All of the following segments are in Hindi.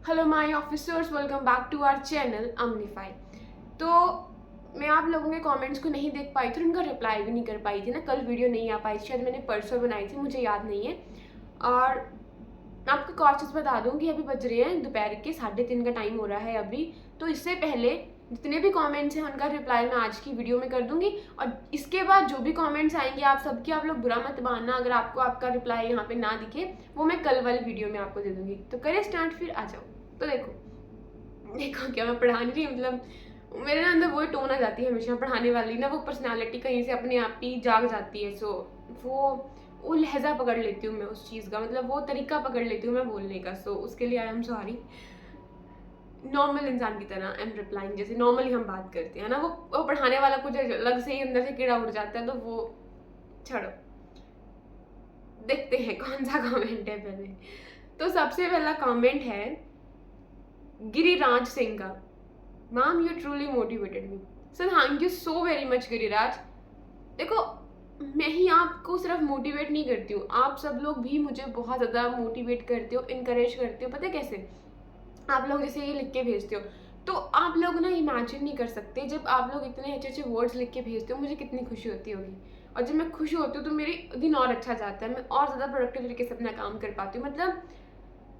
Hello my officers, welcome back to our channel Amnify. तो मैं आप लोगों के कमेंट्स को नहीं देख पाई थी, उनका रिप्लाई भी नहीं कर पाई थी ना। कल वीडियो नहीं आ पाई थी, शायद मैंने परसों बनाई थी, मुझे याद नहीं है। और आपको कॉर्चेस बता दूँ कि अभी बज रहे हैं दोपहर के 3:30 का टाइम हो रहा है अभी। तो इससे पहले जितने भी कमेंट्स हैं उनका रिप्लाई मैं आज की वीडियो में कर दूंगी, और इसके बाद जो भी कमेंट्स आएंगे आप सबके, आप लोग बुरा मत मानना अगर आपको आपका रिप्लाई यहाँ पे ना दिखे, वो मैं कल वाली वीडियो में आपको दे दूंगी। तो करें स्टार्ट, फिर आ जाओ। तो देखो क्या मैं पढ़ा नहीं रही, मतलब मेरे ना अंदर वही टोन आ जाती है हमेशा पढ़ाने वाली ना, वो पर्सनालिटी कहीं से अपने आप ही जाग जाती है। सो वो लहजा पकड़ लेती हूँ मैं उस चीज़ का, मतलब वो तरीका पकड़ लेती हूँ मैं बोलने का। सो उसके लिए आई एम सॉरी। नॉर्मल इंसान की तरह आई एम रिप्लाइंग, जैसे नॉर्मली हम बात करते हैं ना। वो पढ़ाने वाला कुछ अलग से ही अंदर से कीड़ा उड़ जाता है, तो वो छोड़ो, देखते हैं कौन सा कमेंट है पहले। तो सबसे पहला कमेंट है गिरिराज सिंह का। Ma'am you truly motivated me. Sir thank you so very much Giriraj. देखो, मैं ही आपको सिर्फ मोटिवेट नहीं करती हूँ, आप सब लोग भी मुझे बहुत ज़्यादा मोटिवेट करते हो, इनकरेज करते हो। पता है कैसे? आप लोग जैसे ये लिख के भेजते हो, तो आप लोग ना इमेजिन नहीं कर सकते, जब आप लोग इतने अच्छे अच्छे वर्ड्स लिख के भेजते हो मुझे कितनी खुशी होती होगी। और जब मैं खुश होती हूँ तो मेरी दिन और अच्छा जाता है, मैं और ज़्यादा प्रोडक्टिव तरीके से अपना काम कर पाती हूँ। मतलब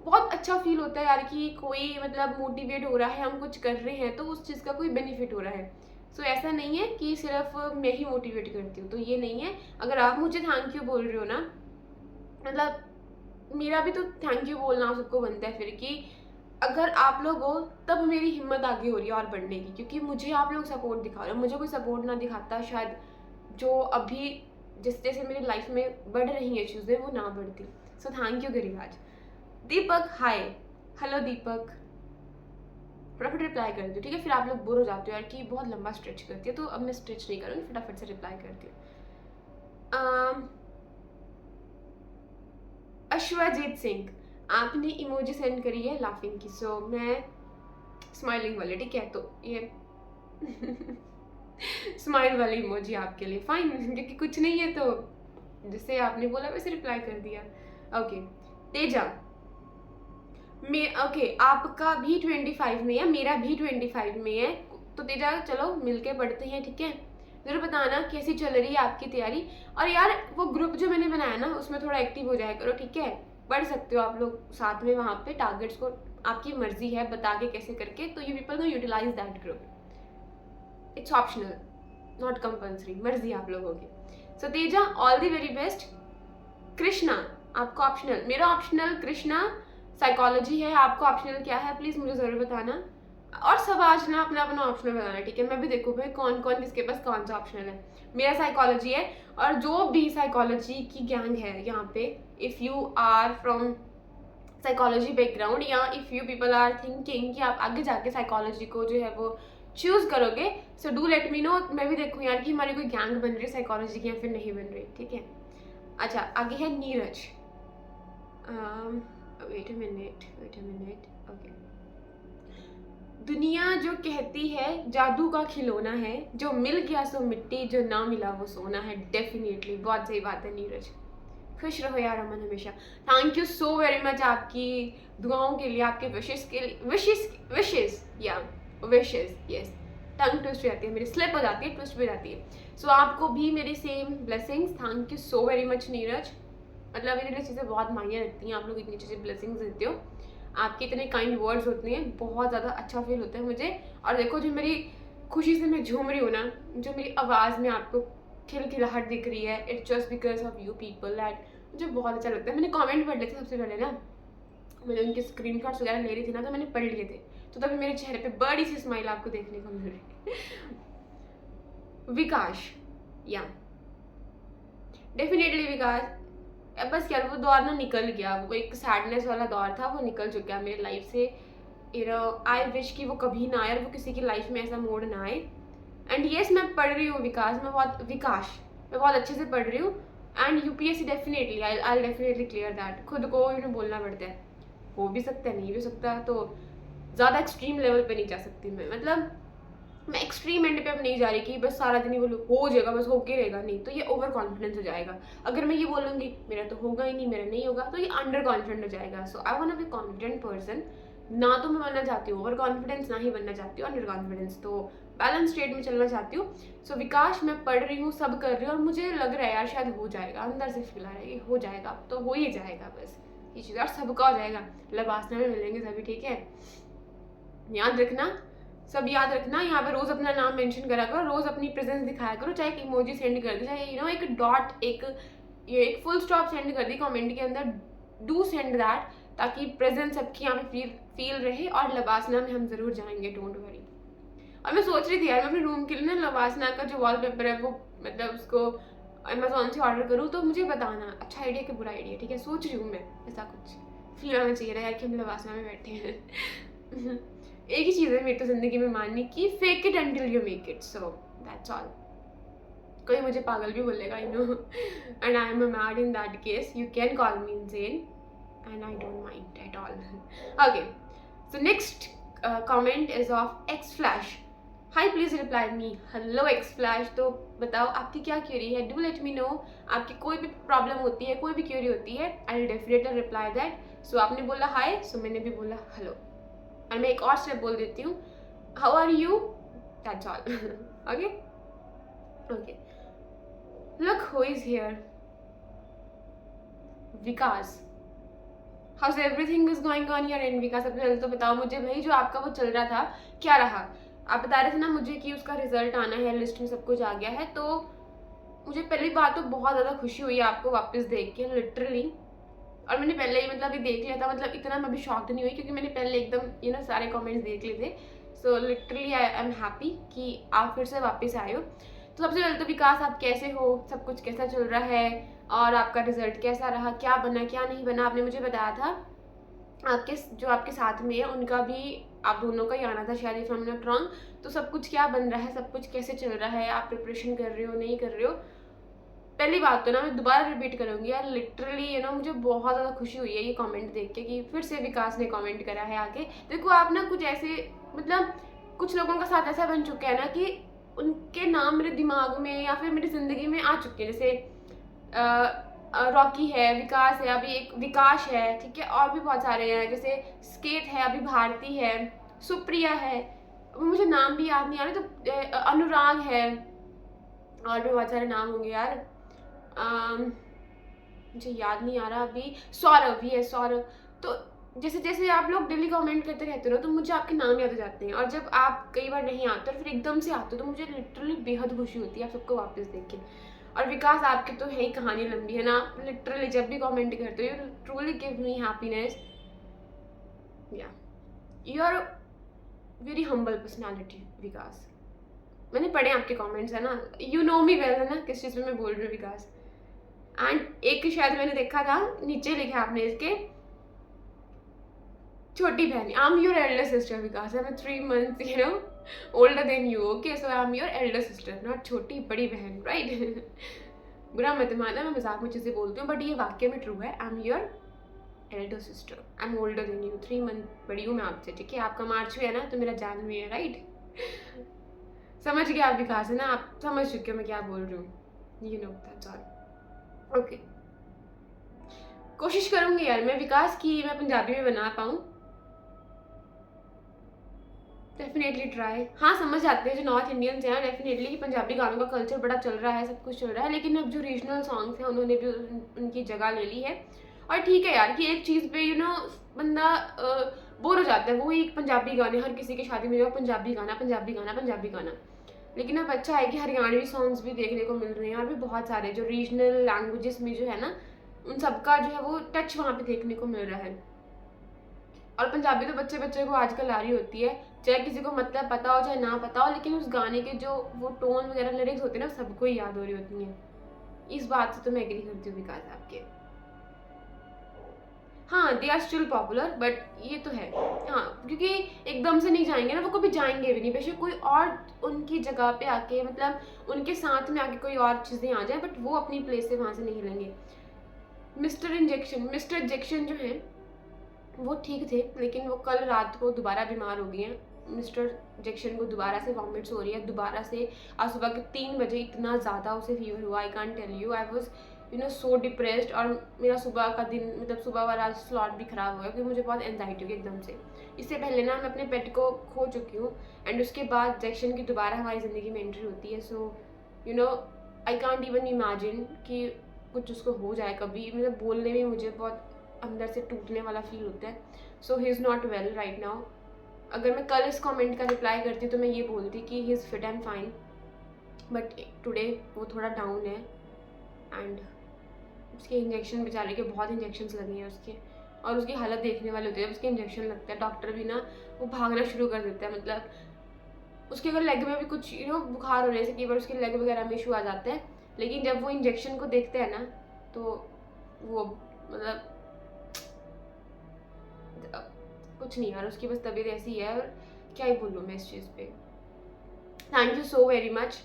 बहुत अच्छा फील होता है यार कि कोई मतलब मोटिवेट हो रहा है, हम कुछ कर रहे हैं तो उस चीज़ का कोई बेनिफिट हो रहा है। सो ऐसा नहीं है कि सिर्फ मैं ही मोटिवेट करती हूँ, तो ये नहीं है। अगर आप मुझे थैंक यू बोल रहे हो ना, मतलब मेरा भी तो थैंक यू बोलना सबको बनता है फिर, कि अगर आप लोग हो तब मेरी हिम्मत आगे हो रही है और बढ़ने की, क्योंकि मुझे आप लोग सपोर्ट दिखा रहे हो। मुझे कोई सपोर्ट ना दिखाता शायद जो अभी जिस जैसे मेरी लाइफ में बढ़ रही हैं चीज़ें वो ना बढ़ती। So thank you Giriraj. Deepak hi. Hello Deepak, फटाफट रिप्लाई कर दो, ठीक है? फिर आप लोग बोर हो जाते हो यार कि बहुत लंबा स्ट्रेच करती है, तो अब मैं स्ट्रेच नहीं करूँगी, फटाफट से रिप्लाई करती हूँ। अश्वजीत सिंह, आपने इमोजी सेंड करी है लाफिंग की, सो मैं स्माइलिंग वाले, ठीक है? तो ये स्माइल वाली इमोजी आपके लिए फाइन, क्योंकि कुछ नहीं है तो जैसे आपने बोला वैसे रिप्लाई कर दिया। ओके तेजा, ओके आपका भी 25 में है, मेरा भी 25 में है, तो तेजा चलो मिलके पढ़ते हैं, ठीक है? ज़रूर बताना कैसी चल रही है आपकी तैयारी। और यार वो ग्रुप जो मैंने बनाया ना उसमें थोड़ा एक्टिव हो जाया करो, ठीक है? पढ़ सकते हो आप लोग साथ में वहाँ पे, टारगेट्स को आपकी मर्जी है बता के कैसे करके, तो you people can utilize that group. It's optional, not compulsory, मर्जी आप लोगों की। So Teja all the very best. Krishna आपका ऑप्शनल, मेरा ऑप्शनल कृष्णा साइकोलॉजी है, आपका ऑप्शनल क्या है प्लीज़ मुझे ज़रूर बताना। और सब आज ना अपना अपना ऑप्शनल बताना, ठीक है? मैं भी देखूँ भाई कौन कौन किसके पास कौन सा ऑप्शनल है। मेरा साइकोलॉजी है, और जो भी साइकोलॉजी की गैंग है यहाँ पे, if you are from psychology background, या if you people are thinking कि आप आगे जाके साइकोलॉजी को जो है वो चूज़ करोगे, so do let me know. मैं भी देखूँ यार कि हमारी कोई गैंग बन रही है साइकोलॉजी की या फिर नहीं बन रही, ठीक है? अच्छा आगे है Neeraj. Wait a minute, okay. दुनिया जो कहती है जादू का खिलौना है, जो मिल गया सो मिट्टी, जो ना मिला वो सोना है। डेफिनेटली बहुत सही बात है नीरज। खुश रहो यार अमन हमेशा। Thank you so very much आपकी दुआओं के लिए, आपके विशेस के लिए, विशेस या विशेस, यस। टंग ट्विस्ट हो जाती है मेरी, स्लिप हो जाती है, ट्विस्ट भी हो जाती है। सो आपको भी मेरी same blessings. Thank you so very much Neeraj, मतलब मेरे लिए चीज़ें बहुत मायने रखती हैं, आप लोग इतनी अच्छी ब्लेसिंग्स देते हो, आपके इतने काइंड वर्ड्स होते हैं, बहुत ज़्यादा अच्छा फील होता है मुझे। और देखो जो मेरी खुशी से मैं झूम रही हूँ ना, जो मेरी आवाज़ में आपको खिलखिलाहट दिख रही है, it's just because of you people, that मुझे बहुत अच्छा लगता है। मैंने कमेंट पढ़ लिए थे सबसे पहले ना, मैंने उनके स्क्रीन शॉट्स वगैरह ले रही थी ना, तो मैंने पढ़ लिए थे, तो तभी मेरे चेहरे पे बड़ी सी स्माइल आपको देखने को मिल रही है। विकास, या डेफिनेटली विकास, बस यार वो दौर ना निकल गया, वो एक सैडनेस वाला दौर था, वो निकल चुका मेरी लाइफ से। आई विश कि वो कभी ना आए और वो किसी की लाइफ में ऐसा मोड़ ना आए। एंड येस मैं पढ़ रही हूँ विकास, मैं बहुत अच्छे से पढ़ रही हूँ। And UPSC definitely I definitely clear that. खुद को बोलना पड़ता है, हो भी सकता है नहीं भी सकता, तो ज़्यादा एक्सट्रीम लेवल पे नहीं जा सकती मैं, मतलब मैं एक्सट्रीम एंड पे अब नहीं जा रही कि बस सारा दिन ही बोलूँ हो जाएगा, बस होके रहेगा, नहीं तो ये ओवर कॉन्फिडेंस हो जाएगा। अगर मैं ये बोलूँगी मेरा तो होगा ही नहीं, मेरा नहीं होगा, तो ये अंडर कॉन्फिडेंट हो जाएगा। So I want to be confident person ना तो मैं बनना चाहती हूँ ओवर कॉन्फिडेंस, ना ही बनना चाहती हूँ अंडर कॉन्फिडेंस, तो बैलेंस स्टेट में चलना चाहती हूँ। सो विकास मैं पढ़ रही हूँ, सब कर रही हूँ और मुझे लग रहा है यार शायद हो जाएगा, अंदर से फील आ रहा है कि हो जाएगा, अब तो हो ही जाएगा बस ये चीज़, और सबका हो जाएगा, लबासना में मिलेंगे सभी, ठीक है। याद रखना, सब याद रखना, यहाँ पे रोज अपना नाम मेंशन करा करो, रोज अपनी प्रेजेंस दिखाया करो, चाहे एक इमोजी सेंड कर दे, चाहे एक डॉट, एक फुल स्टॉप सेंड कर दी कमेंट के अंदर, डू सेंड दैट, ताकि प्रेजेंस सबकी यहाँ पे फील रहे। और लबासना में हम जरूर जाएंगे, डोंट वरी। और मैं सोच रही थी यार मैं अपने रूम के लिए ना लबासना का जो वॉलपेपर है वो मतलब उसको अमेजोन से ऑर्डर करूँ, तो मुझे बताना अच्छा आइडिया कि बुरा आइडिया, ठीक है। सोच रही हूँ मैं, ऐसा कुछ फील आना चाहिए यार कि हम लबासना में बैठे हैं। एक ही चीज़ है मेरी तो जिंदगी में मानने की, fake it until you make it, so that's all. कोई मुझे पागल भी बोलेगा, I know, and I am mad in that case, you can call me insane and I don't mind at all. Okay, so next comment is of x flash. Hi please reply me. Hello x flash, तो बताओ आपकी क्या क्यूरी है, डू लेट मी नो। आपकी कोई भी प्रॉब्लम होती है, कोई भी क्यूरी होती है, I will definitely reply that. So आपने बोला हाय, सो मैंने भी बोला हेलो, और मैं एक और स्टेप बोल देती हूँ, how are you, that's all. Okay okay, look who is here, Vikas. How's everything is going on your end Vikas. सबसे पहले तो बताओ मुझे भाई जो आपका वो चल रहा था क्या रहा। आप बता रहे थे ना मुझे कि उसका रिजल्ट आना है, लिस्ट में सब कुछ आ गया है, तो मुझे पहली बात तो बहुत ज़्यादा खुशी हुई आपको वापस देख के, लिटरली। और मैंने पहले ही मतलब ये देख लिया था, मतलब इतना मैं भी शॉक्ड नहीं हुई क्योंकि मैंने पहले एकदम सारे कमेंट्स देख लिए थे। So literally I am happy कि आप फिर से वापस आए हो। तो सबसे पहले तो विकास आप कैसे हो, सब कुछ कैसा चल रहा है, और आपका रिजल्ट कैसा रहा, क्या बना क्या नहीं बना। आपने मुझे बताया था आपके साथ में है उनका भी, आप दोनों का ही आना था शायद, if I am not wrong. तो सब कुछ क्या बन रहा है, सब कुछ कैसे चल रहा है, आप प्रिपरेशन कर रहे हो नहीं कर रहे हो। पहली बात तो ना मैं दोबारा रिपीट करूँगी यार, लिटरली मुझे बहुत ज़्यादा खुशी हुई है ये कमेंट देख के कि फिर से विकास ने कमेंट करा है आके। देखो आप ना कुछ ऐसे मतलब कुछ लोगों का साथ ऐसा बन चुका है ना कि उनके नाम मेरे दिमाग में या फिर मेरी ज़िंदगी में आ चुके हैं, जैसे रॉकी है, विकास है, अभी एक विकास है, ठीक है, और भी बहुत सारे हैं, जैसे स्केट है, अभी भारती है, सुप्रिया है, मुझे नाम भी याद नहीं आ रहे, तो अनुराग है, और भी बहुत सारे नाम होंगे यार, मुझे याद नहीं आ रहा अभी, सौरभ भी है, सौरभ। तो जैसे जैसे आप लोग डेली कमेंट करते रहते हो तो मुझे आपके नाम याद हो जाते हैं, और जब आप कई बार नहीं आते और फिर एकदम से आते हो तो मुझे लिटरली बेहद खुशी होती है आप सबको वापस देख के। और विकास आपकी तो है ही कहानी लंबी है ना, लिटरली जब भी कमेंट करते हो you truly give me happiness, या you are very humble personality Vikas. मैंने पढ़े आपके कमेंट्स है ना, यू नो मी वेल है ना किस चीज़ में मैं बोल रही हूँ विकास। एंड एक शायद मैंने देखा था नीचे लिखा आपने इसके, छोटी बहन, I am your Elder sister Vikas, I am 3 months older than you, okay, so I am your Elder sister, not छोटी, बड़ी बहन, राइट। बुरा मत माना, मैं मजाक में चीज़ें बोलती हूँ बट ये वाक्य में ट्रू है, I am your Elder sister, I am older than you, 3 months बड़ी हूँ मैं आपसे, ठीक है। आपका मार्च में है ना तो मेरा जान में है, राइट। समझ गया आप विकास है ना, आप समझ चुके हो मैं क्या बोल रही हूँ, you know that's all. Okay, कोशिश करूँगी यार मैं विकास की मैं पंजाबी में बना पाऊँ, डेफिनेटली ट्राई। हाँ समझ आते हैं जो नॉर्थ इंडियंस हैं डेफिनेटली कि पंजाबी गानों का कल्चर बड़ा चल रहा है, सब कुछ चल रहा है, लेकिन अब जो रीजनल सॉन्ग्स हैं उन्होंने भी उनकी जगह ले ली है। और ठीक है यार कि एक चीज़ पे बंदा बोर हो जाता है, वो एक पंजाबी गाने, हर किसी की शादी में जो पंजाबी गाना पंजाबी गाना पंजाबी गाना। लेकिन अब अच्छा है कि हरियाणवी सॉन्ग्स भी देखने को मिल रहे हैं, और भी बहुत सारे जो रीजनल लैंग्वेजेस में जो है ना उन सबका जो है वो टच वहाँ पे देखने को मिल रहा है। और पंजाबी तो बच्चे बच्चे को आजकल आ रही होती है, चाहे किसी को मतलब पता हो चाहे ना पता हो, लेकिन उस गाने के जो वो टोन वगैरह लिरिक्स होते हैं ना सबको ही याद हो रही होती हैं। इस बात से तो मैं एग्री करती हूँ विकास आपके। हाँ they are still popular, but ये तो है हाँ, क्योंकि एकदम से नहीं जाएंगे ना, वो कभी जाएंगे भी नहीं, बेशक कोई और उनकी जगह पे आके मतलब उनके साथ में आके कोई और चीज़ें आ जाए, बट वो अपनी प्लेस से वहाँ से नहीं लेंगे। मिस्टर इंजेक्शन जो है वो ठीक थे, लेकिन वो कल रात को दोबारा बीमार हो गए हैं। मिस्टर जैक्सन को दोबारा से वॉमिट्स हो रही है, दोबारा से आज सुबह के 3 बजे इतना ज़्यादा उसे फीवर हुआ, I can't tell you, I was so depressed, और मेरा सुबह का दिन मतलब सुबह वाला स्लॉट भी ख़राब हो गया क्योंकि मुझे बहुत एंजाइटी होगी एकदम से। इससे पहले ना मैं अपने पेट को खो चुकी हूँ, एंड उसके बाद जैक्शन की दोबारा हमारी ज़िंदगी में एंट्री होती है। सो आई कांट इवन इमेजिन कि कुछ उसको हो जाए कभी, मतलब बोलने में मुझे बहुत अंदर से टूटने वाला फील होता है। So he is not well right now. अगर मैं कल इस कमेंट का रिप्लाई करती तो मैं ये बोलती कि he is fit and fine, but today वो थोड़ा डाउन है, एंड उसके इंजेक्शन बेचारे के बहुत इंजेक्शन्स लगे हैं उसके, और उसकी हालत देखने वाले होते हैं जब उसके इंजेक्शन लगता है। डॉक्टर भी ना वो भागना शुरू कर देता है, मतलब उसके अगर लेग में भी कुछ बुखार होने से कई बार उसके लेग वगैरह में इशू आ जाते हैं, लेकिन जब वो इंजेक्शन को देखते हैं ना तो वो मतलब कुछ नहीं यार, उसकी बस तबीयत ऐसी है, और क्या ही बोलूँ मैं इस चीज़ पे। Thank you so very much.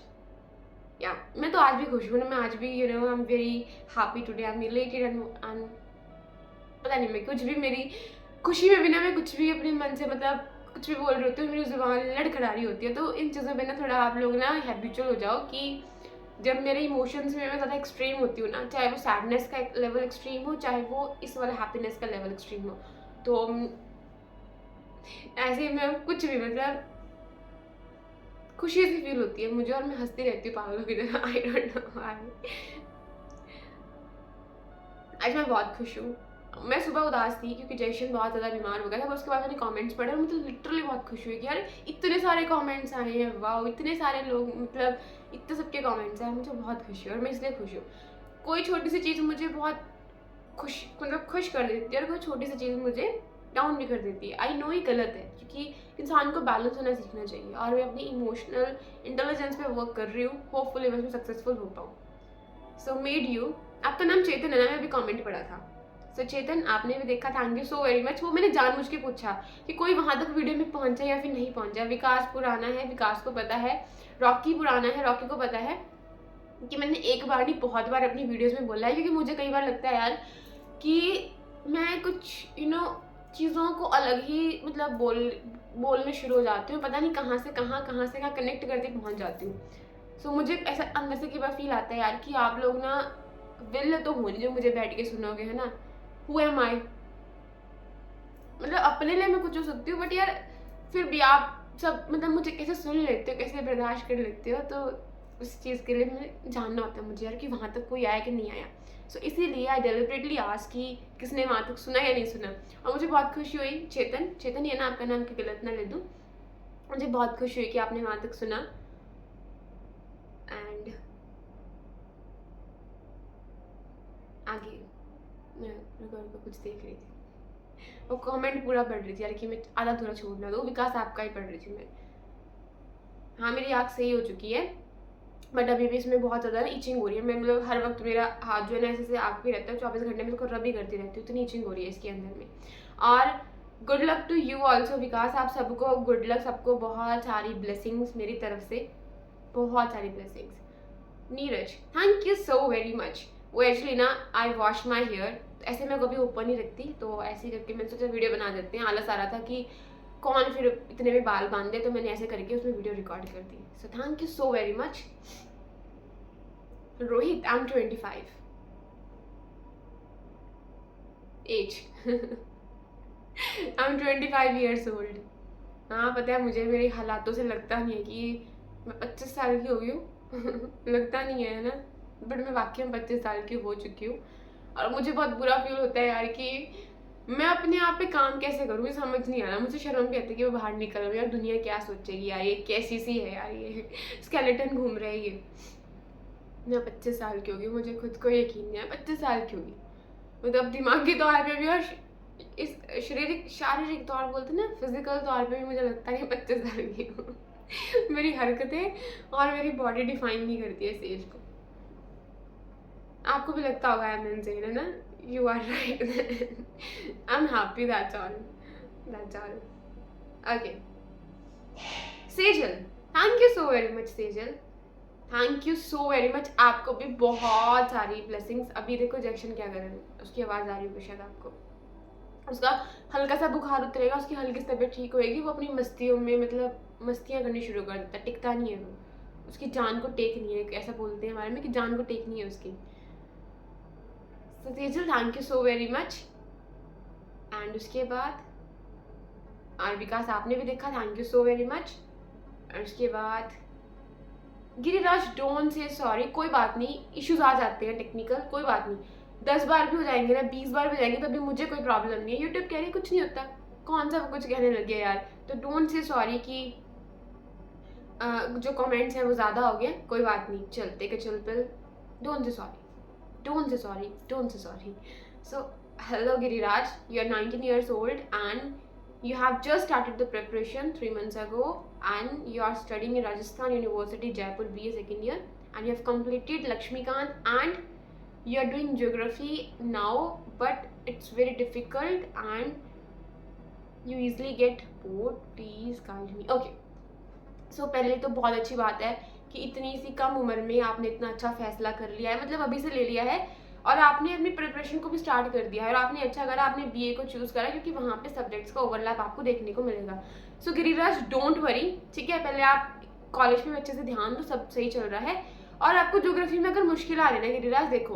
या मैं तो आज भी खुश हूँ ना, मैं आज भी I am very happy today, I am related and पता नहीं, मैं कुछ भी मेरी खुशी में भी ना मैं कुछ भी अपने मन से मतलब कुछ भी बोल रही होती हूँ, मेरी जुबान लड़खड़ा रही होती है। तो इन चीज़ों पे ना थोड़ा आप लोग ना हैबिचुअल हो जाओ कि जब मेरे इमोशंस में मैं ज़्यादा एक्सट्रीम होती हूँ ना, चाहे वो सैडनेस का लेवल एक्सट्रीम हो, चाहे वो इस वाला हैप्पीनेस का लेवल एक्सट्रीम हो, तो ऐसे में कुछ भी मतलब खुशी सी फील होती है मुझे, और मैं हंसती रहती हूँ पागलों की तरह। I don't know why. आज मैं बहुत खुश हूँ। मैं सुबह उदास थी क्योंकि जैशन बहुत ज़्यादा बीमार हो गया था, उसके बाद मैंने कमेंट्स पढ़े और मुझे लिटरली बहुत खुश हुई कि यार इतने सारे कमेंट्स आए हैं, वाह इतने सारे लोग, मतलब इतने सबके कमेंट्स आए, मुझे बहुत खुशी है और मैं इसलिए खुश हूँ। कोई छोटी सी चीज़ मुझे बहुत खुश कर देती है, और कोई छोटी सी चीज़ मुझे डाउन भी कर देती है। आई नो ये गलत है क्योंकि इंसान को बैलेंस होना सीखना चाहिए, और मैं अपनी इमोशनल इंटेलिजेंस पे वर्क कर रही हूँ। होपफुली मैं उसमें सक्सेसफुल हो पाऊँ। सो मेड यू, आपका नाम चेतन है ना, मैं अभी कमेंट पढ़ा था। सो चेतन आपने भी देखा, thank you so very much. वो मैंने जानबूझ के पूछा कि कोई वहाँ तक वीडियो में पहुँचा या फिर नहीं पहुँचा। विकास पुराना है, विकास को पता है, रॉकी पुराना है, रॉकी को पता है कि मैंने एक बार नहीं बहुत बार अपनी वीडियोस में बोला है, क्योंकि मुझे कई बार लगता है यार कि मैं कुछ चीज़ों को अलग ही मतलब बोलने शुरू हो जाती हूँ, पता नहीं कहाँ से कहाँ कनेक्ट करके पहुँच जाती हूँ। सो मुझे ऐसा अंदर से कई बार फील आता है यार कि आप लोग ना विल तो हो नहीं जो मुझे बैठ के सुनोगे, है ना। हु एम आई, मतलब अपने लिए मैं कुछ हो सकती हूँ, बट यार फिर भी आप सब मतलब मुझे कैसे सुन लेते हो, कैसे बर्दाश्त कर लेते हो, तो उस चीज़ के लिए मुझे जानना होता है मुझे यार कि वहाँ तक कोई आया कि नहीं आया। सो इसीलिए आई डेलिबरेटली आज कि किसने वहाँ तक सुना या नहीं सुना, और मुझे बहुत खुशी हुई। चेतन ये ना आपका नाम की गलत ना ले दूँ, मुझे बहुत खुशी हुई कि आपने वहाँ तक सुना। एंड आगे मैं रिकॉर्ड पर कुछ देख रही थी, वो कमेंट पूरा पढ़ रही थी यार कि मैं आधा थोड़ा छोड़ना दो। विकास आपका ही पढ़ रही थी मैं। हाँ मेरी आँख सही हो चुकी है, बट अभी भी इसमें बहुत ज़्यादा ईचिंग हो रही है। मैं मतलब हर वक्त मेरा हाथ जो है ना ऐसे आँख भी रहता है, 24 घंटे में इसको रब भी करती रहती हूँ, इतनी ईचिंग हो रही है इसके अंदर में। और good luck to you also Vikas, आप सबको गुड लक, सबको बहुत सारी ब्लेसिंग्स मेरी तरफ से, बहुत सारी blessings. Neeraj thank you so very much. वो एक्चुअली ना आई वॉश माई हेयर, ऐसे मैं कभी ओपन नहीं रखती, तो ऐसे करके मैंने सोचा वीडियो बना देते हैं। आलस आ रहा था कि कौन फिर इतने में बाल बांध दे, तो मैंने ऐसे करके उसमें वीडियो रिकॉर्ड कर दी। So thank you so very much. Rohit I am 25 as I am 25 years old. हाँ पता है मुझे, मेरे हालातों से लगता नहीं है कि मैं 25 साल की हो गई हूँ लगता नहीं है ना, बट मैं वाकई में 25 साल की हो चुकी हूँ। और मुझे बहुत बुरा फील होता है यार कि मैं अपने आप पे काम कैसे करूँ, समझ नहीं आ रहा। मुझे शर्म भी आती है कि मैं बाहर निकल रही हूँ, यार दुनिया क्या सोचेगी यार, ये कैसी सी है यार, ये स्केलेटन घूम रहा है ये। मैं 25 साल की होगी, मुझे खुद को यकीन नहीं है 25 साल की होगी, मतलब दिमागी तौर पे भी और इस शारीरिक तौर बोलते ना, फिजिकल तौर पे भी मुझे लगता नहीं 25 साल की हूँ मेरी हरकतें और मेरी बॉडी डिफाइन नहीं करती है इस एज को। आपको भी लगता होगा आई एम इनसेन, है ना। You are right I am happy, that's all. Okay Sejal, thank you so very much Sejal, thank you so very much. आपको भी बहुत सारी ब्लेसिंग्स। अभी देखो जैक्शन क्या कर रहे हैं, उसकी आवाज़ आ रही होगी शायद आपको, उसका हल्का सा बुखार उतरेगा, उसकी हल्की सी तबीयत ठीक होएगी, वो अपनी मस्तियों में मतलब मस्तियाँ करनी शुरू कर देता है, टिकता नहीं है वो, उसकी जान को टेक नहीं है, ऐसा बोलते हैं हमारे में कि जान को टेक नहीं है उसकी। So Tejal thank you so very much. And उसके बाद और विकास आपने भी देखा, thank you so very much. और उसके बाद गिरिराज डोंट से सॉरी, कोई बात नहीं, इश्यूज आ जाते हैं टेक्निकल, कोई बात नहीं, 10 बार भी हो जाएंगे ना, 20 बार भी हो जाएंगे, तभी मुझे कोई प्रॉब्लम नहीं है। यूट्यूब कह रही कुछ नहीं होता, कौन सा कुछ कहने लगे यार। तो डोंट से सॉरी कि जो कमेंट्स हैं वो ज़्यादा हो गए, कोई बात नहीं, चलते के चल पिल। Don't say sorry, don't say sorry, don't say sorry. So hello Giriraj, you are 19 years old and you have just started the preparation 3 months ago and you are studying in Rajasthan University Jaipur BA second year and you have completed Lakshmikant and you are doing geography now, but it's very difficult and you easily get bored, please guide me. Okay, so पहले तो बहुत अच्छी बात है कि इतनी सी कम उम्र में आपने इतना अच्छा फैसला कर लिया है, मतलब अभी से ले लिया है और आपने अपनी प्रिपरेशन को भी स्टार्ट कर दिया है और आपने अच्छा करा, आपने बीए को चूज़ करा क्योंकि वहाँ पे सब्जेक्ट्स का ओवरलैप आपको देखने को मिलेगा। सो गिरिराज डोंट वरी, ठीक है, पहले आप कॉलेज में अच्छे से ध्यान दो, सब सही चल रहा है। और आपको ज्योग्राफी में अगर मुश्किल आ रही है ना गिरिराज, देखो,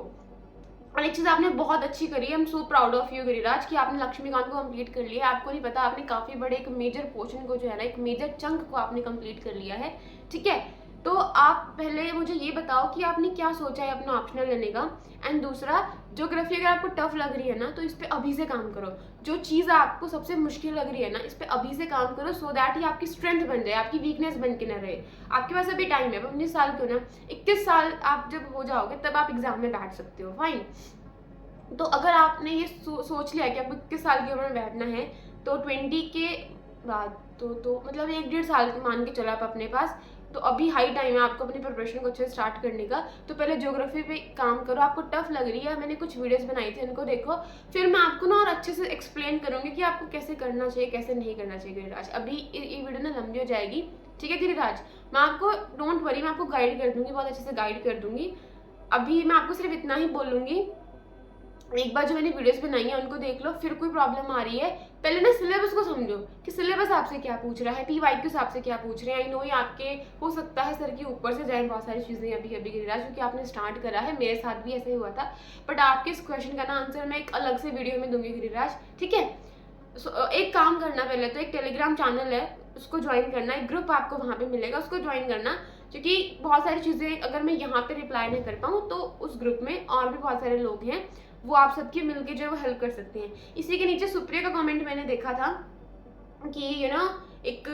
और एक चीज़ आपने बहुत अच्छी करी है, I am so proud of you Giriraj कि आपने लक्ष्मीकांत को कंप्लीट कर लिया है। आपको नहीं पता, आपने काफ़ी बड़े एक मेजर पोर्शन को जो है ना, एक मेजर चंक को आपने कंप्लीट कर लिया है, ठीक है। तो आप पहले मुझे ये बताओ कि आपने क्या सोचा है अपना ऑप्शनल लेने का। एंड दूसरा, ज्योग्राफी अगर आपको टफ लग रही है ना तो इस पर अभी से काम करो। जो चीज़ आपको सबसे मुश्किल लग रही है ना, इस पर अभी से काम करो, सो दैट ही आपकी स्ट्रेंथ बन जाए, आपकी वीकनेस बन के ना रहे। आपके पास अभी टाइम है, 19 साल क्यों ना, 21 साल आप जब हो जाओगे तब आप एग्जाम में बैठ सकते हो, फाइन। तो अगर आपने ये सोच लिया कि आपको 21 साल की उम्र में बैठना है तो 20 के बाद तो मतलब 1-1.5 साल मान के चलो आप अपने पास, तो अभी हाई टाइम है आपको अपनी प्रिपरेशन को अच्छे से स्टार्ट करने का। तो पहले ज्योग्राफी पे काम करो, आपको टफ लग रही है, मैंने कुछ वीडियोस बनाई थी, उनको देखो, फिर मैं आपको ना और अच्छे से एक्सप्लेन करूँगी कि आपको कैसे करना चाहिए कैसे नहीं करना चाहिए गिरिराज। अभी ये वीडियो ना लंबी हो जाएगी, ठीक है गिरिराज, मैं आपको डोंट वरी, मैं आपको गाइड कर दूँगी, बहुत अच्छे से गाइड कर दूँगी। अभी मैं आपको सिर्फ इतना ही बोलूँगी, एक बार जो मैंने वीडियोस बनाई है उनको देख लो, फिर कोई प्रॉब्लम आ रही है पहले ना सिलेबस को समझो कि सिलेबस आपसे क्या पूछ रहा है, PYQ आपसे क्या पूछ रहे हैं। आई नो ये आपके हो सकता है सर के ऊपर से जाए बहुत सारी चीज़ें अभी गिरिराज, क्योंकि आपने स्टार्ट करा है, मेरे साथ भी ऐसे ही हुआ था, बट आपके इस क्वेश्चन का ना आंसर मैं एक अलग से वीडियो में दूंगी गिरिराज, ठीक है। एक काम करना, पहले तो एक टेलीग्राम चैनल है उसको ज्वाइन करना, एक ग्रुप आपको वहाँ पे मिलेगा, उसको ज्वाइन करना, क्योंकि बहुत सारी चीज़ें अगर मैं यहाँ पे रिप्लाई नहीं कर पाऊँ तो उस ग्रुप में और भी बहुत सारे लोग हैं, वो आप सबके मिलके जो है वो हेल्प कर सकते हैं। इसी के नीचे सुप्रिया का कमेंट मैंने देखा था कि एक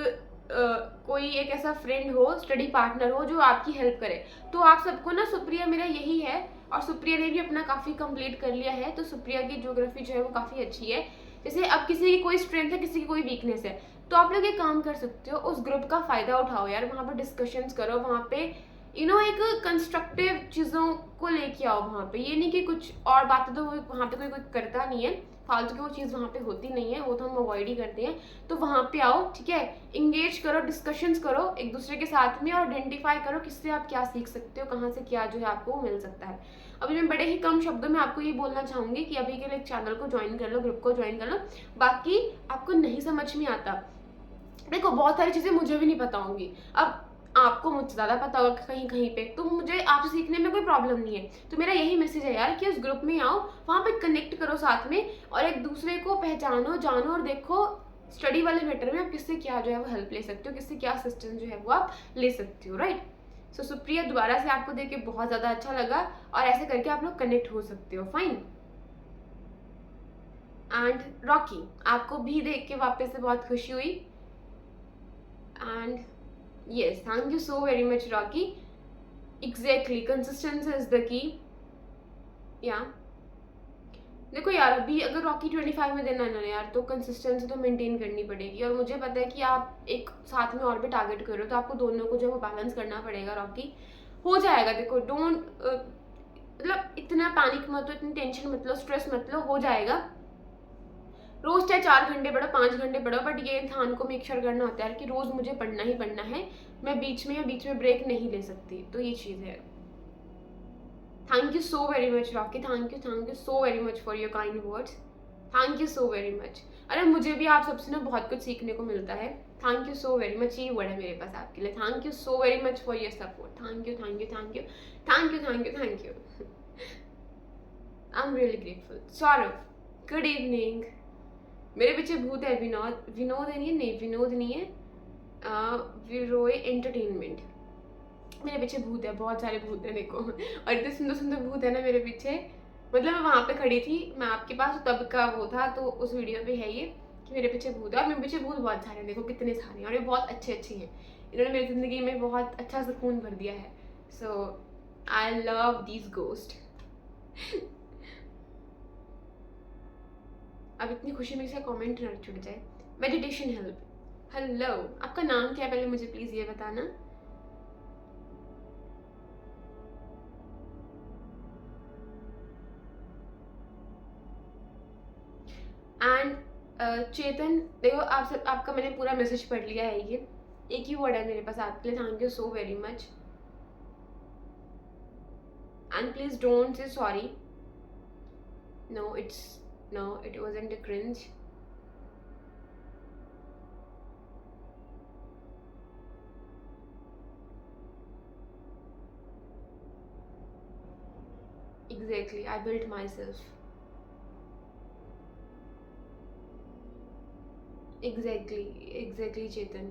कोई एक ऐसा फ्रेंड हो, स्टडी पार्टनर हो जो आपकी हेल्प करे, तो आप सबको ना, सुप्रिया मेरा यही है, और सुप्रिया ने भी अपना काफ़ी कंप्लीट कर लिया है, तो सुप्रिया की ज्योग्राफी जो है वो काफ़ी अच्छी है। जैसे अब किसी की कोई स्ट्रेंथ है, किसी की कोई वीकनेस है, तो आप लोग एक काम कर सकते हो, उस ग्रुप का फ़ायदा उठाओ यार, वहाँ पर डिस्कशंस करो, वहाँ पे एक कंस्ट्रक्टिव चीज़ों को लेके आओ वहाँ पे। ये नहीं कि कुछ और बातें तो वहाँ पे कोई करता नहीं है, फालतू की वो चीज़ वहाँ पे होती नहीं है, वो तो हम अवॉइड ही करते हैं। तो वहाँ पे आओ, ठीक है, इंगेज करो, डिस्कशंस करो एक दूसरे के साथ में, और आइडेंटिफाई करो किससे आप क्या सीख सकते हो, कहाँ से क्या जो है आपको मिल सकता है। अभी मैं बड़े ही कम शब्दों में आपको ये बोलना चाहूँगी कि अभी के लिए चैनल को ज्वाइन कर लो, ग्रुप को ज्वाइन कर लो। बाकी आपको नहीं समझ में आता, देखो बहुत सारी चीज़ें मुझे भी नहीं पता होंगी, अब आपको मुझसे ज़्यादा पता होगा कहीं कहीं पे, तो मुझे आपसे सीखने में कोई प्रॉब्लम नहीं है। तो मेरा यही मैसेज है यार कि उस ग्रुप में आओ, वहाँ पे कनेक्ट करो साथ में, और एक दूसरे को पहचानो, जानो, और देखो स्टडी वाले मैटर में आप किससे क्या जो है वो हेल्प ले सकते हो, किससे क्या असिस्टेंस जो है वो आप ले सकते हो, राइट। सो सुप्रिया, दोबारा से आपको देख के बहुत ज़्यादा अच्छा लगा, और ऐसे करके आप लोग कनेक्ट हो सकते हो, फाइन। एंड रॉकी, आपको भी देख के वापस से बहुत खुशी हुई, and yes, thank you so very much Rocky, exactly, consistency is the key, yeah। देखो यार, अभी अगर रॉकी 25 में देना है ना यार, तो कंसिस्टेंसी तो मेंटेन करनी पड़ेगी, और मुझे पता है कि आप एक साथ में और भी टारगेट करो, तो आपको दोनों को जो है बैलेंस करना पड़ेगा। रॉकी हो जाएगा, देखो डोंट मतलब इतना पैनिक मत लो, इतनी टेंशन मत लो, स्ट्रेस मत लो, हो जाएगा। रोज चाहे 4 घंटे पढ़ो, 5 घंटे पढ़ो, बट ये इंसान को मेक श्योर करना होता है कि रोज मुझे पढ़ना ही पढ़ना है, मैं बीच में ब्रेक नहीं ले सकती, तो ये चीज़ है। Thank you so very much Rocky, thank you so very much for your kind words, thank you so very much. अरे मुझे भी आप सबसे ना बहुत कुछ सीखने को मिलता है, thank you so very much, ये वर्ड है मेरे पास आपके लिए, thank you so very much for your support, thank you thank you thank you thank you thank you thank you. I am really grateful. Saurabh, good evening. मेरे पीछे भूत है। विनोद, विनोद है नहीं, विनोद नहीं है, विरोय एंटरटेनमेंट। मेरे पीछे भूत है, बहुत सारे भूत हैं देखो। और इतने सुंदर सुंदर भूत है ना मेरे पीछे। मतलब मैं वहाँ पे खड़ी थी, मैं आपके पास तब का वो था, तो उस वीडियो पे है ये कि मेरे पीछे भूत है। और मेरे पीछे भूत बहुत सारे हैं, देखो कितने सारे हैं, और ये बहुत अच्छे अच्छे हैं। इन्होंने मेरी ज़िंदगी में बहुत अच्छा सुकून भर दिया है। सो आई लव दीज गोस्ट। अब इतनी खुशी में से कमेंट ना छूट जाए। Meditation help. हेलो, आपका नाम क्या है पहले मुझे प्लीज ये बताना। एंड चेतन, देखो आप सब, आपका मैंने पूरा मैसेज पढ़ लिया है। ये एक ही वर्ड है मेरे पास आपके लिए, thank you so very much. And please don't say sorry. No it wasn't a cringe. Exactly, I built myself. Exactly, Chetan.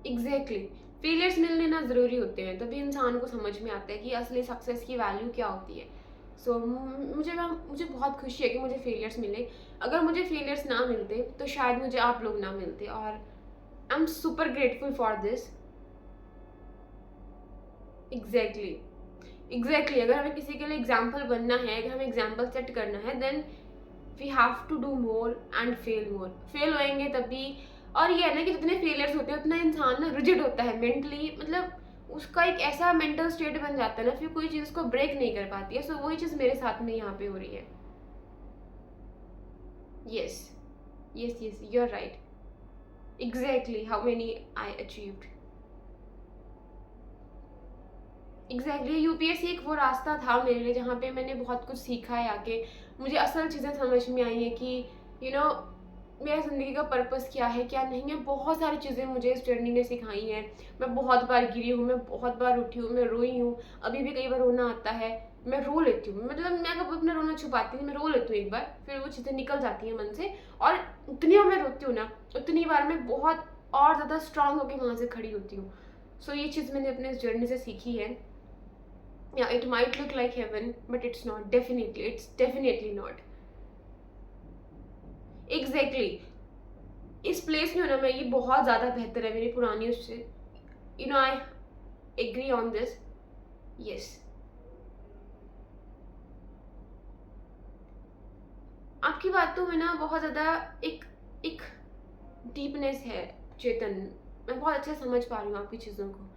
Exactly. Failures मिलने ना ज़रूरी होते हैं, तभी इंसान को समझ में आता है कि असली सक्सेस की वैल्यू क्या होती है। सो मुझे बहुत खुशी है कि मुझे फेलियर्स मिले। अगर मुझे फेलियर्स ना मिलते तो शायद मुझे आप लोग ना मिलते, और I am super grateful for this. Exactly, अगर हमें किसी के लिए एग्जाम्पल बनना है, अगर हमें एग्जाम्पल सेट करना है, then we have to do more and fail more. Fail होएंगे तभी। और ये है ना कि जितने फेलियर्स होते हैं उतना इंसान ना रिजिड होता है मेंटली, मतलब उसका एक ऐसा मेंटल स्टेट बन जाता है ना, फिर कोई चीज़ उसको ब्रेक नहीं कर पाती है। सो वही चीज़ मेरे साथ में यहाँ पे हो रही है। Yes, you are right. Exactly, how many I achieved. Exactly, UPSC एक वो रास्ता था मेरे लिए जहाँ पे मैंने बहुत कुछ सीखा है आके। मुझे असल चीज़ें समझ में आई है कि मेरा ज़िंदगी का पर्पस क्या है, क्या नहीं है। बहुत सारी चीज़ें मुझे इस जर्नी ने सिखाई हैं। मैं बहुत बार गिरी हूँ, मैं बहुत बार उठी हूँ, मैं रोई हूँ, अभी भी कई बार रोना आता है, मैं रो लेती हूँ। मतलब मैं कभी अपना रोना छुपाती नहीं, मैं रो लेती हूँ एक बार, फिर वो चीज़ें निकल जाती हैं मन से। और उतनी बार मैं रोती हूँ ना, उतनी बार मैं बहुत और ज़्यादा स्ट्रांग होकर वहाँ से खड़ी होती हूँ। सो ये चीज़ मैंने अपने इस जर्नी से सीखी है। Yeah, it might look like heaven, but it's not. It's definitely not. Exactly. इस प्लेस में होना मैं, ये बहुत ज़्यादा बेहतर है मेरी पुरानी उससे। I agree on this. Yes, आपकी बातों में ना बहुत ज़्यादा एक डीपनेस है चेतन। मैं बहुत अच्छे से समझ पा रही हूँ आपकी चीज़ों को।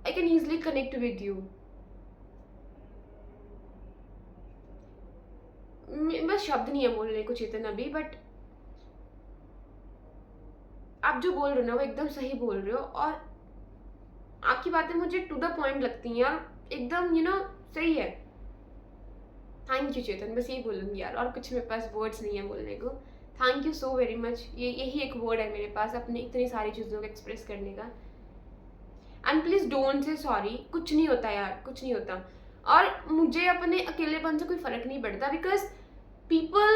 I can easily connect with you. बस शब्द नहीं है बोलने को चेतन अभी, बट आप जो बोल रहे हो ना वो एकदम सही बोल रहे हो, और आपकी बातें मुझे टू द पॉइंट लगती हैं और एकदम सही है। थैंक यू चेतन, बस यही बोलूँगी यार, और कुछ मेरे पास वर्ड्स नहीं है बोलने को। Thank you so very much. यही एक वर्ड है मेरे पास अपनी इतनी सारी चीज़ों को एक्सप्रेस करने का। And please don't say sorry. कुछ नहीं होता यार, कुछ नहीं होता। और मुझे अपने अकेलेपन से कोई फ़र्क नहीं पड़ता, because people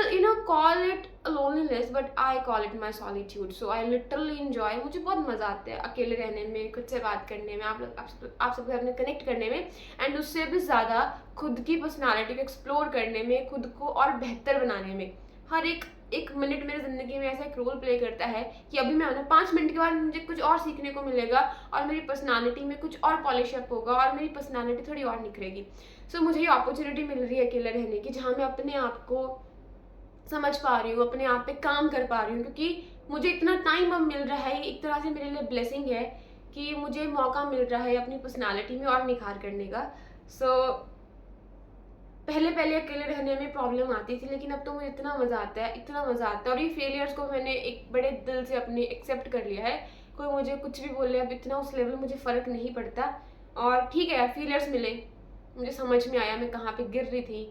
call it loneliness, but I call it my solitude. So I literally enjoy। मुझे बहुत मज़ा आता है अकेले रहने में, खुद से बात करने में, आप सबके साथ में कनेक्ट करने में, एंड उससे भी ज़्यादा खुद की पर्सनालिटी को एक्सप्लोर करने में, खुद को और बेहतर बनाने में। हर एक मिनट मेरी ज़िंदगी में ऐसा एक रोल प्ले करता है कि अभी मैं 5 मिनट के बाद मुझे कुछ और सीखने को मिलेगा, और मेरी पर्सनालिटी में कुछ और पॉलिश अप होगा, और मेरी पर्सनालिटी थोड़ी और निखरेगी। सो मुझे ये अपॉर्चुनिटी मिल रही है अकेले रहने की, जहाँ मैं अपने आप को समझ पा रही हूँ, अपने आप पे काम कर पा रही हूँ, क्योंकि मुझे इतना टाइम अब मिल रहा है। एक तरह से मेरे लिए ब्लेसिंग है कि मुझे मौका मिल रहा है अपनी पर्सनालिटी में और निखार करने का। सो पहले अकेले रहने में प्रॉब्लम आती थी, लेकिन अब तो मुझे इतना मज़ा आता है, इतना मज़ा आता है। और ये फेलियर्स को मैंने एक बड़े दिल से अपने एक्सेप्ट कर लिया है। कोई मुझे कुछ भी बोले, अब इतना उस लेवल मुझे फ़र्क नहीं पड़ता। और ठीक है, फेलियर्स मिले, मुझे समझ में आया मैं कहाँ पे गिर रही थी।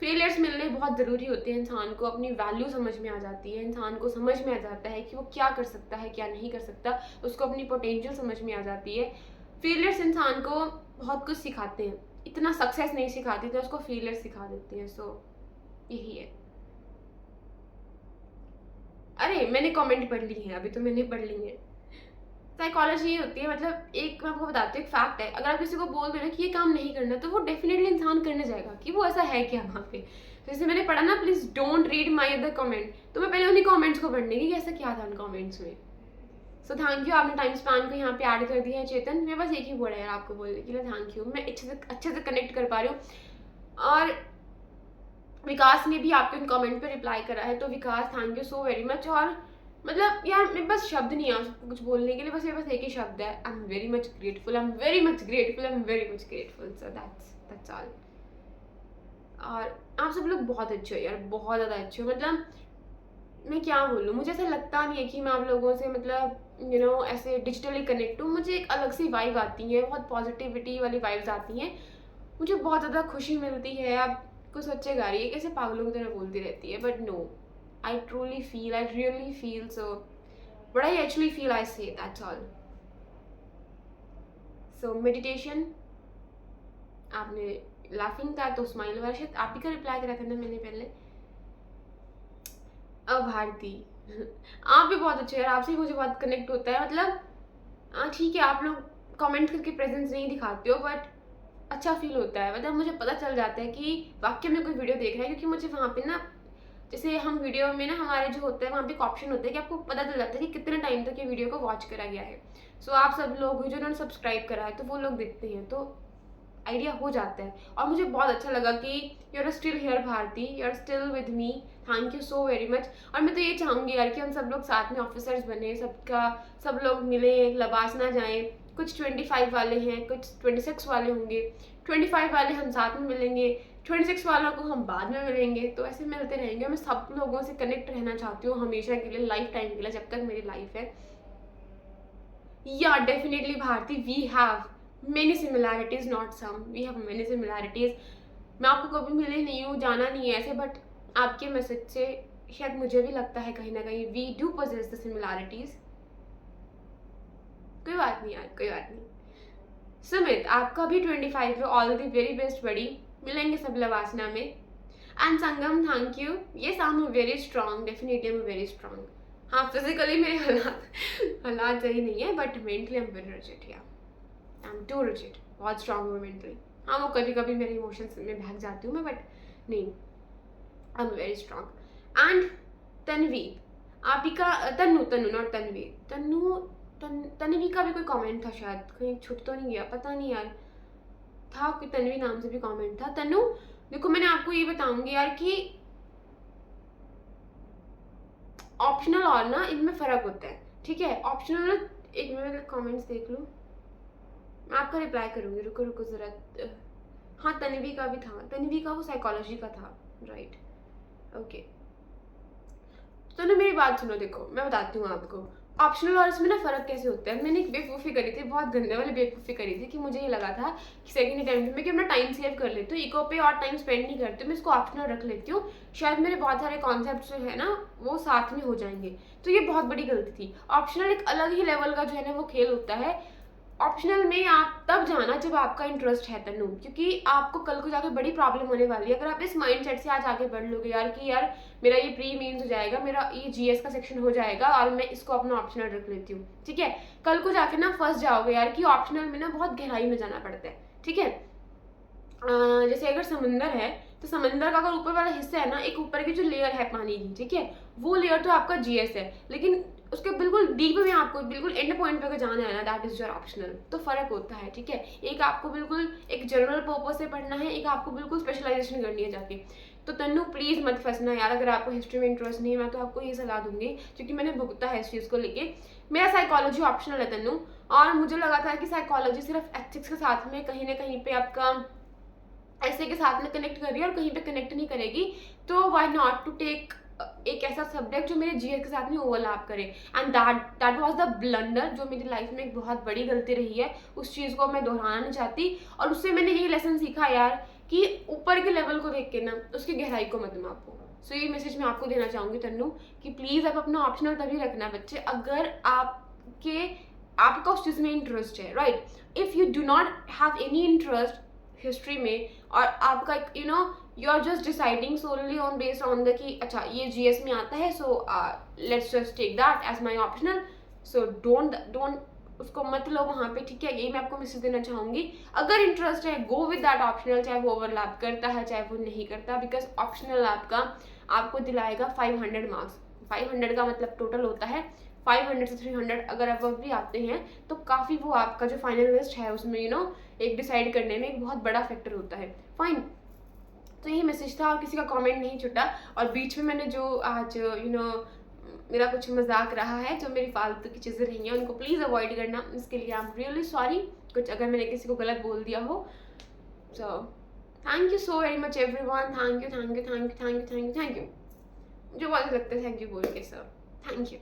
फेलियर्स मिलने बहुत ज़रूरी होते हैं, इंसान को अपनी वैल्यू समझ में आ जाती है, इंसान को समझ में आ जाता है कि वो क्या कर सकता है, क्या नहीं कर सकता, उसको अपनी पोटेंशियल समझ में आ जाती है। फेलियर्स इंसान को बहुत कुछ सिखाते हैं, इतना सक्सेस नहीं सिखाती तो उसको फेलियर सिखा देते हैं। सो यही है। अरे मैंने कमेंट पढ़ ली है, अभी तो मैंने पढ़ ली है। साइकोलॉजी ये होती है, मतलब एक मैं आपको बताती हूँ, एक फैक्ट है, अगर आप किसी को बोल दो ना कि ये काम नहीं करना तो वो डेफिनेटली इंसान करने जाएगा कि वो ऐसा है क्या वहाँ पे। जैसे मैंने पढ़ा ना, please don't read my other comment, तो मैं पहले उन्हीं कमेंट्स को पढ़ने की ऐसा क्या था उन कमेंट्स में। सो थैंक यू, आपने टाइम स्पैन को यहाँ पे ऐड कर दिया है चेतन। मैं बस एक ही वर्ड है यार आपको बोलने के लिए, थैंक यू। मैं अच्छे से कनेक्ट कर पा रही हूँ। और विकास ने भी आपके उन कमेंट पे रिप्लाई करा है, तो Vikas thank you so very much. और मतलब यार मेरे पास शब्द नहीं है उसको कुछ बोलने के लिए, बस मेरे पास एक ही शब्द है, I am very much grateful, I am very much grateful, I am very much grateful. So that's all. और आप सब लोग बहुत अच्छे हो यार, बहुत ज़्यादा अच्छे हो। मतलब मैं क्या बोलूँ, मुझे ऐसा लगता नहीं है कि मैं आप लोगों से मतलब ऐसे डिजिटली कनेक्ट हूँ। मुझे एक अलग सी वाइब आती है, बहुत पॉजिटिविटी वाली वाइब्स आती हैं, मुझे बहुत ज़्यादा खुशी मिलती है। आप कुछ सोचेगा रही है कैसे पागलों की तरह बोलती रहती है, but no, I truly feel, I really feel so. What I actually feel, I say, that's all. So meditation, आपने laughing था तो स्माइल वाला शायद आप ही का रिप्लाई करा था ना मैंने पहले। अब भारती आप भी बहुत अच्छे हैं, आपसे भी मुझे बहुत कनेक्ट होता है। मतलब ठीक है, आप लोग कमेंट करके प्रेजेंस नहीं दिखाते हो, बट अच्छा फील होता है। मतलब मुझे पता चल जाता है कि वाकई में कोई वीडियो देख रहा है, क्योंकि मुझे वहाँ पे ना, जैसे हम वीडियो में ना हमारे जो होता है वहाँ पे एक ऑप्शन होता है कि आपको पता चल जाता है कि कितने टाइम तक ये वीडियो को वॉच करा गया है। सो आप सब लोग जो उन्होंने सब्सक्राइब करा है तो वो लोग देखते हैं, तो आइडिया हो जाता है। और मुझे बहुत अच्छा लगा कि you are still here Bharti, you are still with me, thank you so very much. और मैं तो ये चाहूँगी यार कि हम सब लोग साथ में ऑफिसर्स बने, सब लोग मिले, लबासना जाएँ। कुछ 25 वाले हैं, कुछ 26 वाले होंगे, 25 वाले हम साथ में मिलेंगे, 26 वालों को हम बाद में मिलेंगे, तो ऐसे मिलते रहेंगे। मैं सब लोगों से कनेक्ट रहना चाहती हूँ हमेशा के लिए, लाइफ टाइम के लिए, जब तक मेरी लाइफ है। या definitely Bharti, we have many similarities, not some, we have many similarities. मैं आपको कभी मिली नहीं हूँ, जाना नहीं है ऐसे, बट आपके मैसेज से शायद मुझे भी लगता है कहीं ना कहीं we do possess the similarities. कोई बात नहीं यार, कोई बात नहीं। सुमित, आपका भी 25 है, ऑल द वेरी बेस्ट बड़ी, मिलेंगे सब लवासना में। And Sangam, thank you. Yes, I am very strong, definitely I am very strong. हाँ, फिजिकली मेरे हालात सही नहीं है, but mentally I am very rigid. या आई एम टू रिजिड, बहुत स्ट्रॉन्ग हूँ मेंटली। हाँ, वो कभी कभी मेरे इमोशंस में बहक जाती हूँ मैं, बट नहीं, I am very strong. And Tanvi, आप ही का तन्नू नॉट तन्वी, तन्वी का भी कोई कमेंट था शायद, कहीं छूट तो नहीं गया, पता नहीं यार, था कोई तन्वी नाम से भी कमेंट था। तन्नू देखो, मैंने आपको ये बताऊंगी यार कि ऑप्शनल और ना इनमें फर्क होता है, ठीक है। ऑप्शनल, एक मिनट कमेंट्स देख लूँ, मैं आपका रिप्लाई करूंगी, रुको रुको जरा। हाँ, तन्वी का भी था, तन्वी का वो साइकोलॉजी का था, राइट, ओके। तो ना मेरी बात सुनो, देखो मैं बताती हूँ आपको ऑप्शनल और इसमें ना फ़र्क कैसे होता है। मैंने एक बेवकूफ़ी करी थी, बहुत गंदे वाली बेवकूफ़ी करी थी, कि मुझे ये लगा था कि सेकंड अटेम्प्ट में कि अपना टाइम सेव कर लेती हूँ, इको पे और टाइम स्पेंड नहीं करती हूँ, मैं इसको ऑप्शनल रख लेती हूँ, शायद मेरे बहुत सारे कॉन्सेप्ट जो है ना वो साथ में हो जाएंगे। तो ये बहुत बड़ी गलती थी। ऑप्शनल एक अलग ही लेवल का जो है ना वो खेल होता है। ऑप्शनल में आप तब जाना जब आपका इंटरेस्ट है तन्नू, क्योंकि आपको कल को जाकर बड़ी प्रॉब्लम होने वाली है अगर आप इस माइंडसेट से आज आगे बढ़ लोगे यार कि यार मेरा ये प्री मेंस हो जाएगा, मेरा ये जीएस का सेक्शन हो जाएगा और मैं इसको अपना ऑप्शनल रख लेती हूँ, ठीक है। कल को जाके ना फंस जाओगे यार कि ऑप्शनल में ना बहुत गहराई में जाना पड़ता है, ठीक है। जैसे अगर समंदर है तो समंदर का अगर ऊपर वाला हिस्सा है ना, एक ऊपर की जो लेयर है पानी की, ठीक है, वो लेयर तो आपका जीएस है, लेकिन उसके बिल्कुल डीप में आपको बिल्कुल एंड पॉइंट पे जाना है ना, दैट इज योर ऑप्शनल। तो फर्क होता है, ठीक है। एक आपको बिल्कुल एक जनरल पर्पज से पढ़ना है, एक आपको बिल्कुल स्पेशलाइजेशन करनी है जाके। तो तन्नू प्लीज मत फंसना यार, अगर आपको हिस्ट्री में इंटरेस्ट नहीं है, मैं तो आपको ये सलाह दूंगी, क्योंकि मैंने भुगता है इस चीज़ को लेके। मेरा साइकोलॉजी ऑप्शनल है तन्नू, और मुझे लगा था कि साइकोलॉजी सिर्फ एथिक्स के साथ में कहीं ना कहीं पे आपका ऐसे के साथ में कनेक्ट कर रही है और कहीं पे कनेक्ट नहीं करेगी, तो वाई नॉट टू टेक एक ऐसा सब्जेक्ट जो मेरे जीएस के साथ में ओवरलैप करे। And that was the blunder, जो मेरी लाइफ में एक बहुत बड़ी गलती रही है। उस चीज़ को मैं दोहराना नहीं चाहती, और उससे मैंने यही लेसन सीखा यार कि ऊपर के लेवल को देख के ना उसकी गहराई को मत मापो। सो ये मैसेज मैं आपको देना चाहूँगी तन्नू, कि प्लीज़ आप अपना ऑप्शनल तभी रखना बच्चे, अगर आपके आपका उस चीज़ में इंटरेस्ट है, right. If you do not have any interest history में, और आपका you know you are just deciding solely on based on the कि अच्छा ये जीएस में आता है, so let's just take that as my optional, so don't उसको मत लो वहाँ पे, ठीक है। यही मैं आपको मैसेज देना चाहूँगी। अगर इंटरेस्ट है, गो विद दैट ऑप्शनल, चाहे वो ओवरलैप करता है चाहे वो नहीं करता, बिकॉज ऑप्शनल आपको दिलाएगा 500 मार्क्स। 500 का मतलब टोटल होता है 500 से 300, अगर अब भी आते हैं तो काफ़ी वो आपका जो फाइनल लिस्ट है उसमें एक डिसाइड करने में एक बहुत बड़ा फैक्टर होता है। फाइन, तो यही मैसेज था और किसी का कमेंट नहीं छुटा। और बीच में मैंने जो आज मेरा कुछ मजाक रहा है, जो मेरी फालतू की चीज़ें रही हैं, उनको प्लीज़ अवॉइड करना, इसके लिए आई एम रियली सॉरी कुछ अगर मैंने किसी को गलत बोल दिया हो। सो thank you so very much everyone, thank you thank you thank you thank you thank you thank you. मुझे बहुत अच्छा लगता है थैंक यू बोल के सर, थैंक यू।